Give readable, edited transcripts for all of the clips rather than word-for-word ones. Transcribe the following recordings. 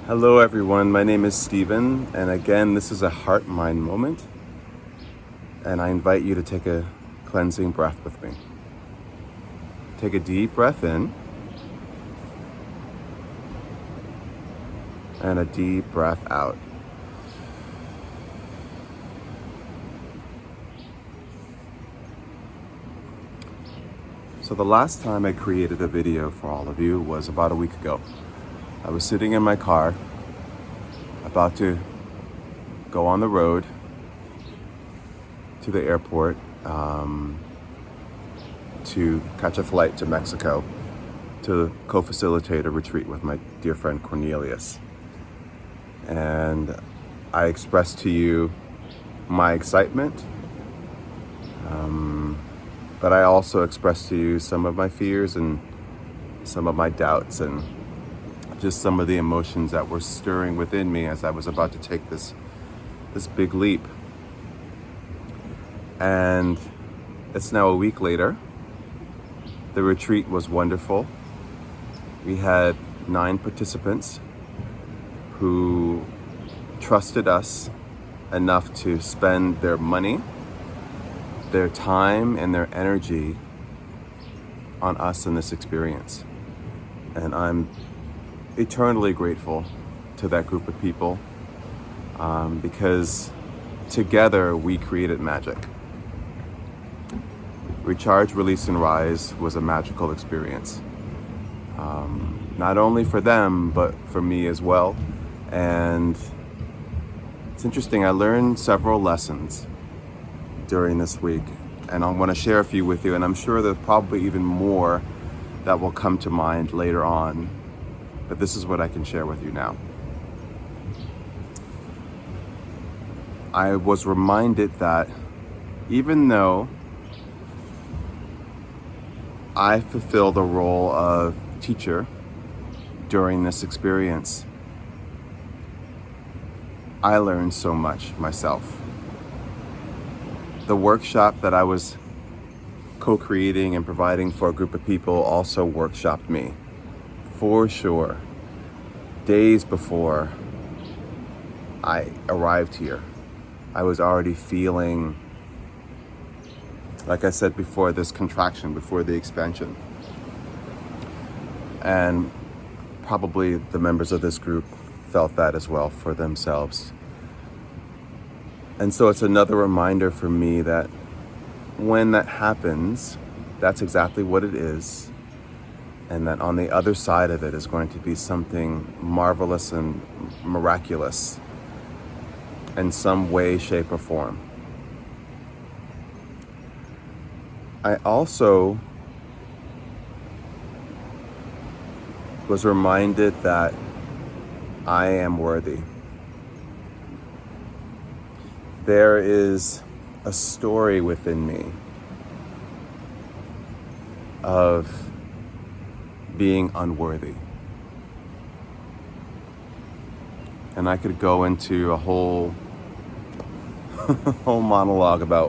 Hello, everyone. My name is Steven, and again, this is a heart mind moment. And I invite you to take a cleansing breath with me. Take a deep breath in and a deep breath out. So, the last time I created a video for all of you was about a week ago. I was sitting in my car, about to go on the road to the airport to catch a flight to Mexico to co-facilitate a retreat with my dear friend Cornelius. And I expressed to you my excitement, but I also expressed to you some of my fears and some of my doubts and just some of the emotions that were stirring within me as I was about to take this big leap. And it's now a week later. The retreat was wonderful. We had 9 participants who trusted us enough to spend their money, their time, and their energy on us in this experience. And I'm eternally grateful to that group of people because together we created magic. Recharge, Release, and Rise was a magical experience. Not only for them, but for me as well. And it's interesting, I learned several lessons during this week, and I want to share a few with you, and I'm sure there's probably even more that will come to mind later on. But this is what I can share with you now. I was reminded that even though I fulfill the role of teacher during this experience, I learned so much myself. The workshop that I was co-creating and providing for a group of people also workshopped me. For sure, days before I arrived here, I was already feeling, like I said before, this contraction before the expansion. And probably the members of this group felt that as well for themselves. And so it's another reminder for me that when that happens, that's exactly what it is. And that on the other side of it is going to be something marvelous and miraculous in some way, shape, or form. I also was reminded that I am worthy. There is a story within me of being unworthy. And I could go into a whole monologue about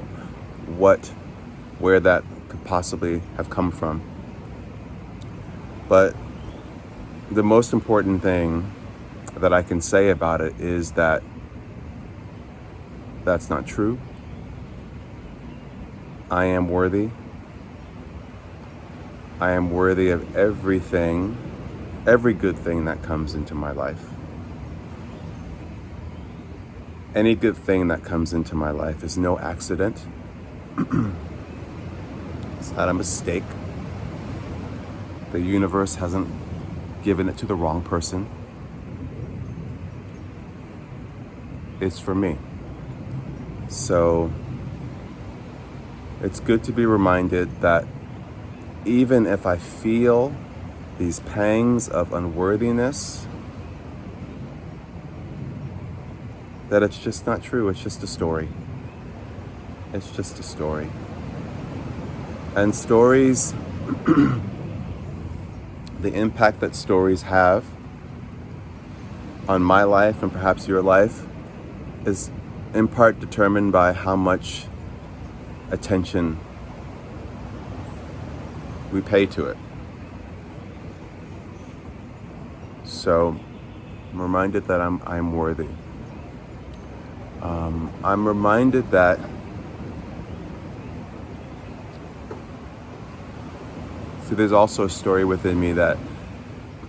where that could possibly have come from. But the most important thing that I can say about it is that that's not true. I am worthy. I am worthy of everything, every good thing that comes into my life. Any good thing that comes into my life is no accident. It's not a mistake. The universe hasn't given it to the wrong person. It's for me. So it's good to be reminded that even if I feel these pangs of unworthiness, that it's just not true. It's just a story. It's just a story. And stories, the impact that stories have on my life and perhaps your life is in part determined by how much attention we pay to it. So I'm reminded that I'm worthy. I'm reminded that there's also a story within me that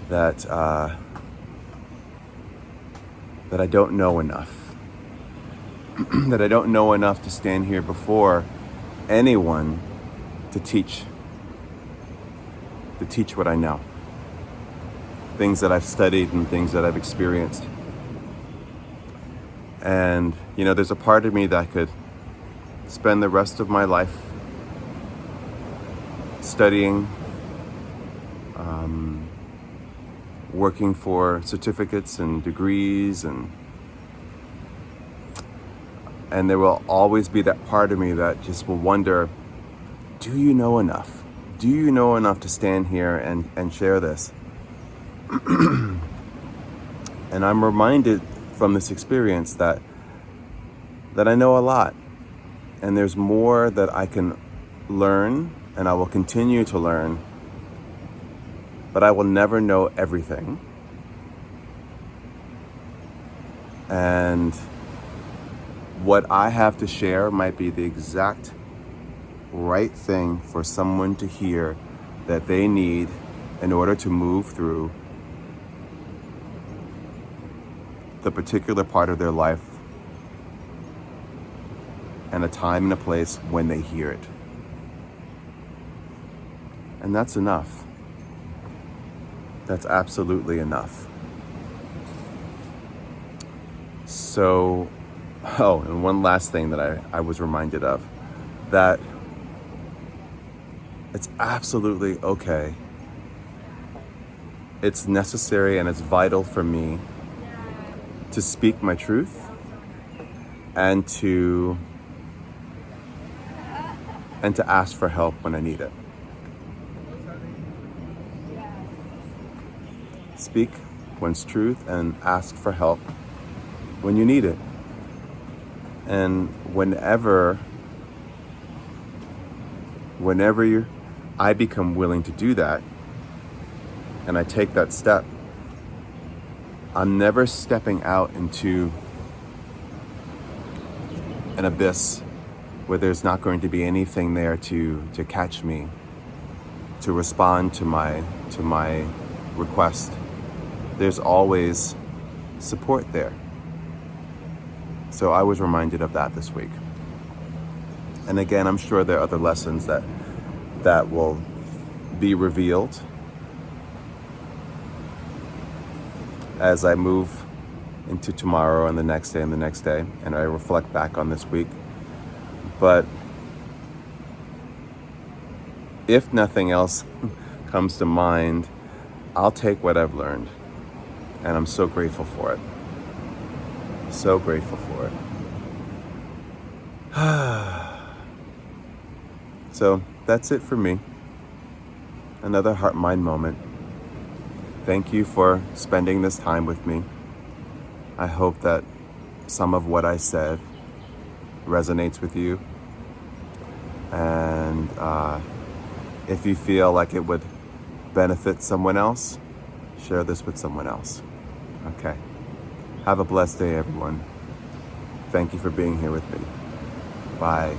that I don't know enough. That I don't know enough to stand here before anyone to teach what I know. Things that I've studied and things that I've experienced. And, there's a part of me that could spend the rest of my life studying, working for certificates and degrees, and there will always be that part of me that just will wonder, do you know enough? Do you know enough to stand here and share this? And I'm reminded from this experience that I know a lot, and there's more that I can learn, and I will continue to learn, but I will never know everything. And what I have to share might be the exact right thing for someone to hear that they need in order to move through the particular part of their life and a time and a place when they hear it. And that's enough. That's absolutely enough. So, and one last thing that I was reminded of, that it's absolutely okay. It's necessary and it's vital for me to speak my truth and to ask for help when I need it. Speak one's truth and ask for help when you need it. And whenever I become willing to do that, and I take that step, I'm never stepping out into an abyss where there's not going to be anything there to catch me, to respond to my request. There's always support there. So I was reminded of that this week. And again, I'm sure there are other lessons that will be revealed as I move into tomorrow and the next day and the next day, and I reflect back on this week. But if nothing else comes to mind, I'll take what I've learned, and I'm so grateful for it. So grateful for it. So that's it for me. Another heart-mind moment. Thank you for spending this time with me. I hope that some of what I said resonates with you. And if you feel like it would benefit someone else, share this with someone else. Okay. Have a blessed day, everyone. Thank you for being here with me. Bye.